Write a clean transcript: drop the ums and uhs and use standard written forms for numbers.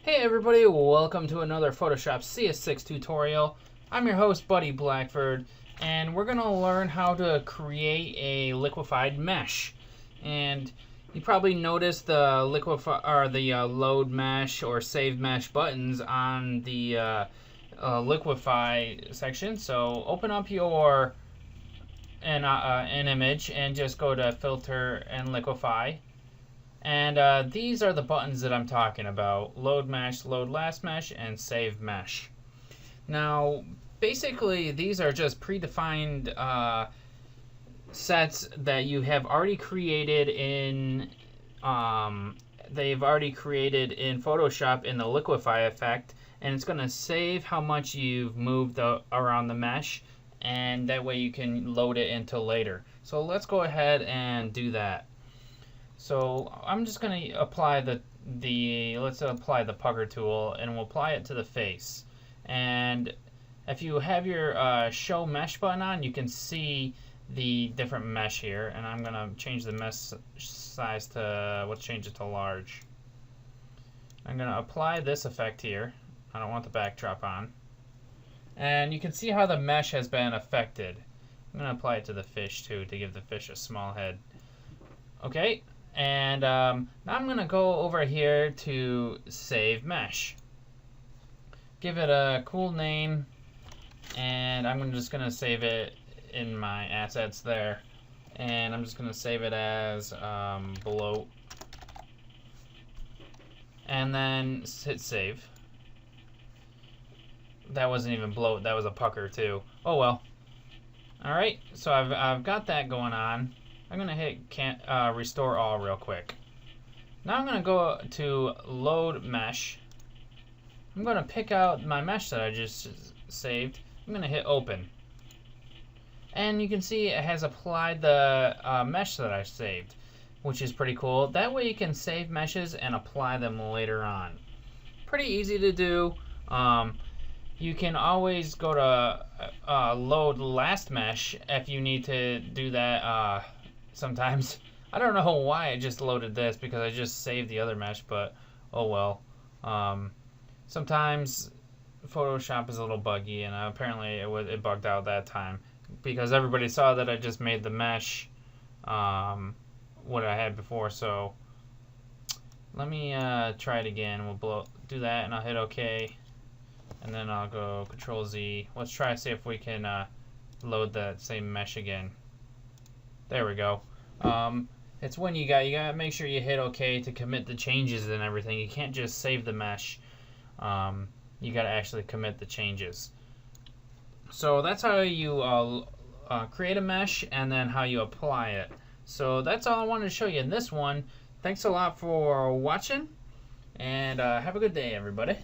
Hey everybody, welcome to another Photoshop CS6 tutorial. I'm your host, Buddy Blackford, and we're going to learn how to create a liquefied mesh. And you probably noticed the load mesh or save mesh buttons on the Liquify section. So open up an image and just go to Filter and Liquify. And these are the buttons that I'm talking about: load mesh, load last mesh, and save mesh. Now, basically, these are just predefined sets that you have already created in Photoshop in the Liquify effect, and it's going to save how much you've moved around the mesh, and that way you can load it into later. So let's go ahead and do that. So I'm just going to apply let's apply the pucker tool, and we'll apply it to the face. And if you have your show mesh button on, you can see the different mesh here. And I'm going to change the mesh size to, let's change it to large. I'm going to apply this effect here. I don't want the backdrop on. And you can see how the mesh has been affected. I'm going to apply it to the fish too, to give the fish a small head. Okay. And now I'm going to go over here to Save Mesh. Give it a cool name, and I'm just going to save it in my assets there. And I'm just going to save it as bloat. And then hit save. That wasn't even bloat, that was a pucker too. Oh well. Alright, so I've got that going on. I'm going to hit restore all real quick. Now I'm going to go to load mesh. I'm going to pick out my mesh that I just saved. I'm going to hit open. And you can see it has applied the mesh that I saved, which is pretty cool. That way you can save meshes and apply them later on. Pretty easy to do. You can always go to load last mesh if you need to do that. Sometimes. I don't know why I just loaded this, because I just saved the other mesh, but oh well. Sometimes Photoshop is a little buggy, and apparently it bugged out that time because everybody saw that I just made the mesh what I had before. So let me try it again. We'll do that, and I'll hit OK, and then I'll go Control Z. Let's try to see if we can load that same mesh again. There we go. It's when you gotta make sure you hit OK to commit the changes and everything. You can't just save the mesh. You gotta actually commit the changes. So that's how you create a mesh, and then how you apply it. So that's all I wanted to show you in this one. Thanks a lot for watching, and have a good day, everybody.